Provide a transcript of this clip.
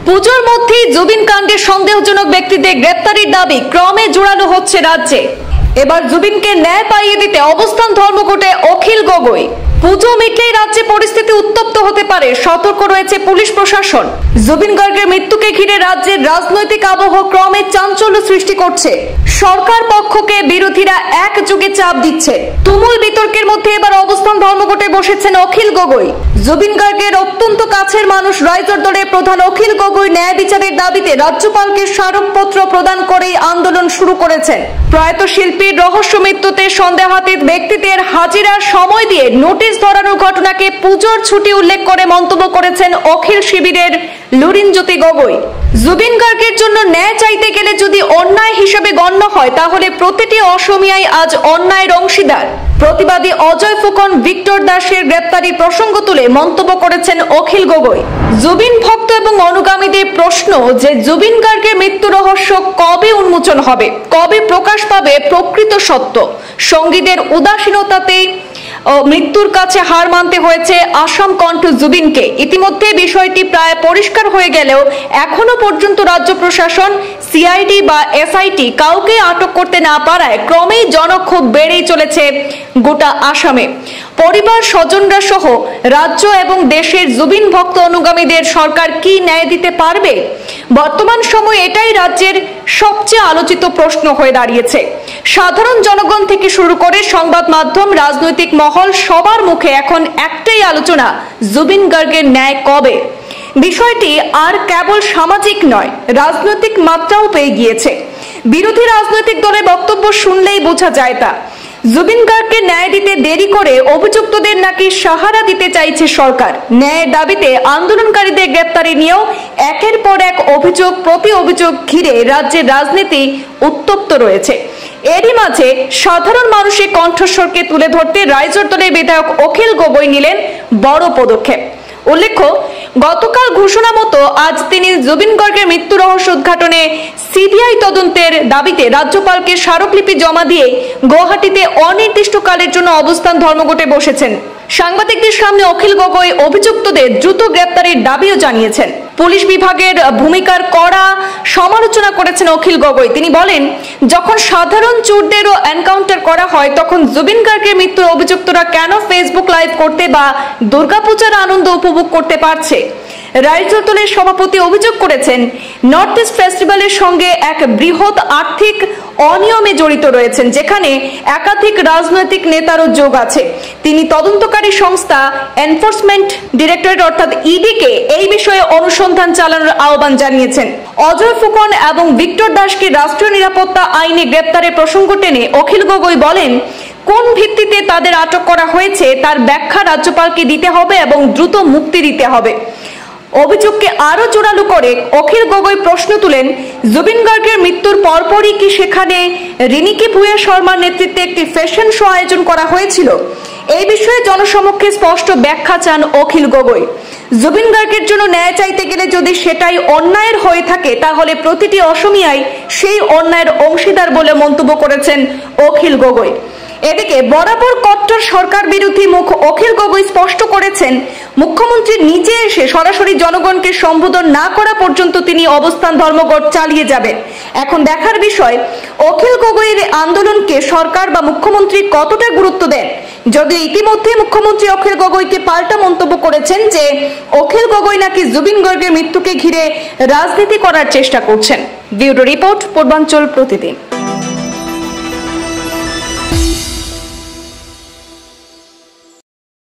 পুজোর মধ্যেই জুবিন কাণ্ডে সন্দেহজনক ব্যক্তিদের গ্রেপ্তারির দাবি ক্রমে জোরালো হচ্ছে রাজ্যে। এবার জুবিনকে ন্যায় পাইয়ে দিতে অবস্থান ধর্মঘটে অখিল গগৈ। পুজো মিটলেই রাজ্যে পরিস্থিতি উত্তপ্ত হতে পারে, সতর্ক রয়েছে পুলিশ প্রশাসন। জুবিন গার্গের মৃত্যুকে ঘিরে রাজ্যের রাজনৈতিক আবহ ক্রমে চাঞ্চল্য সৃষ্টি করছে। সরকার পক্ষকে বিরোধীরা একযোগে চাপ দিচ্ছে। তুমুল বিতর্কের মধ্যে এবার অবস্থান ধর্মঘটে বসেছেন অখিল গগৈ। জুবিন গার্গের অত্যন্ত কাছের মানুষ রাইজর দলের প্রধান অখিল গগৈ ন্যায় বিচারের দাবিতে রাজ্যপালকে স্মারকপত্র প্রদান করেই আন্দোলন শুরু করেছেন। প্রয়াত শিল্পীর রহস্য মৃত্যুতে সন্দেহাতীত ব্যক্তিদের হাজিরার সময় দিয়ে নোটিশ ধরানোর ঘটনাকে পুজোর ছুটি উল্লেখ করে মন্তব্য করেছেন অখিল শিবিরের লুরিনজ্যোতি গগৈ। জুবিন গার্গের জন্য ন্যায় চাইতে গেলে যদি অন্যায় হিসেবে গণ্য হয়, তাহলে প্রতিটি অসমিয়াই আজ অন্যায়ের অংশীদার। প্রতিবাদী অজয় ফুকন ভিক্টর দাসের গ্রেপ্তারি প্রসঙ্গ তুলে মন্তব্য করেছেন অখিল গগৈ। জুবিন ভক্ত এবং অনুগামীদের প্রশ্ন যে জুবিন গার্গের মৃত্যু রহস্য কবে উন্মোচন হবে, কবে প্রকাশ পাবে প্রকৃত সত্য। সঙ্গীদের উদাসীনতাতেই মৃত্যুর কাছে হার মানতে হয়েছে আসাম কণ্ঠ জুবিনকে। ইতিমধ্যে বিষয়টি প্রায় পরিষ্কার হয়ে গেলেও এখনো পর্যন্ত রাজ্য প্রশাসন, সিআইডি বা এসআইটি কাউকে আটক করতে না পারায় ক্রমেই জনক্ষোভ বেড়েই চলেছে গোটা আসামে। পরিবার স্বজনরা সহ রাজ্য এবং দেশের জুবিন ভক্ত অনুগামীদের সরকার কি ন্যায় দিতে পারবে? বর্তমান সময়ে এটাই রাজ্যের সবচেয়ে আলোচিত প্রশ্ন হয়ে দাঁড়িয়েছে। সাধারণ জনগণ থেকে শুরু করে সংবাদ মাধ্যম, রাজনৈতিক মহল সবার মুখে এখন একটাই আলোচনা, জুবিন গার্গের ন্যায় কবে। বিষয়টি আর কেবল সামাজিক নয়, রাজনৈতিক মাত্রাও পেয়ে গিয়েছে। বিরোধী রাজনৈতিক দলের বক্তব্য শুনলেই বোঝা যায় তা। জুবিন গার্গকে ন্যায় দিতে দেরি করে অভিযুক্তদের নাকি সাহারা দিতে চাইছে সরকার। ন্যায়ের দাবিতে আন্দোলনকারীদের গ্রেপ্তারি নিয়েও একের পর এক অভিযোগ প্রতি অভিযোগ ঘিরে রাজ্যের রাজনীতি উত্তপ্ত রয়েছে। এরই মাঝে সাধারণ মানুষের কণ্ঠস্বরকে তুলে ধরতে রাইজর দলের বিধায়ক অখিল গগৈ নিলেন বড় পদক্ষেপ। উল্লেখ্য, গতকাল ঘোষণা মতো আজ তিনি জুবিন গার্গের মৃত্যু রহস্য উদ্ঘাটনে সিবিআই তদন্তের দাবিতে রাজ্যপালকে স্মারকলিপি জমা দিয়ে গুয়াহাটিতে অনির্দিষ্টকালের জন্য অবস্থান ধর্মঘটে বসেছেন। সাংবাদিকদের সামনে অখিল গগৈ অভিযুক্তদের দ্রুত গ্রেপ্তারের দাবিও জানিয়েছেন। পুলিশ বিভাগের ভূমিকার কড়া সমালোচনা করেছেন অখিল গগৈ। তিনি বলেন, যখন সাধারণ চোরদেরও এনকাউন্টার করা হয়, তখন জুবিন গার্গের মৃত্যুর অভিযুক্তরা কেন ফেসবুক লাইভ করতে বা দুর্গাপূজার আনন্দ উপভোগ করতে পারছে? রাইজর দলের সভাপতি অভিযোগ করেছেন, নর্থ ইস্ট ফেস্টিভ্যালের সঙ্গে এক বৃহৎ আর্থিক অনিয়মে জড়িত রয়েছেন, যেখানে একাধিক রাজনৈতিক নেতারও যোগ আছে। তিনি তদন্তকারী সংস্থা এনফোর্সমেন্ট ডিরেক্টরেট অর্থাৎ ইডিকে এই বিষয়ে অনুসন্ধান চালানোর আহ্বান জানিয়েছেন। অজয় ফুকন এবং ভিক্টর দাসকে রাষ্ট্রীয় নিরাপত্তা আইনে গ্রেপ্তারের প্রসঙ্গ টেনে অখিল গগৈ বলেন, কোন ভিত্তিতে তাদের আটক করা হয়েছে তার ব্যাখ্যা রাজ্যপালকে দিতে হবে এবং দ্রুত মুক্তি দিতে হবে। অভিযোগকে আরো জোরালো করে অখিল গগৈ প্রশ্ন তুলেন, জুবিন গার্গের মৃত্যুর পরপরই কি সেখানে রিনিকি ভুঁইয়া শর্মার নেতৃত্বে একটি ফ্যাশন শো আয়োজন করা হয়েছিল? এই বিষয়ে জনসমক্ষে স্পষ্ট ব্যাখ্যা চান অখিল গগৈ। জুবিন গার্গের জন্য ন্যায় চাইতে গেলে যদি সেটাই অন্যায়ের হয়ে থাকে, তাহলে প্রতিটি অসমিয়াই সেই অন্যায়ের অংশীদার বলে মন্তব্য করেছেন অখিল গগৈ। এদিকে বরাবর কট্টর সরকার বিরোধী মুখ অখিল গগৈ স্পষ্ট করেছেন, মুখ্যমন্ত্রী নিজে এসে সরাসরি জনগণকে সম্বোধন না করা পর্যন্ত তিনি অবস্থান ধর্মঘট চালিয়ে যাবেন। এখন দেখার বিষয়, অখিল গগৈয়ের আন্দোলনকে সরকার বা মুখ্যমন্ত্রী কতটা গুরুত্ব দেন। যদিও ইতিমধ্যে মুখ্যমন্ত্রী অখিল গগৈকে পাল্টা মন্তব্য করেছেন যে অখিল গগৈ নাকি জুবিন গার্গের মৃত্যুকে ঘিরে রাজনীতি করার চেষ্টা করছেন। ব্যুরো রিপোর্ট, পূর্বাঞ্চল প্রতিদিন।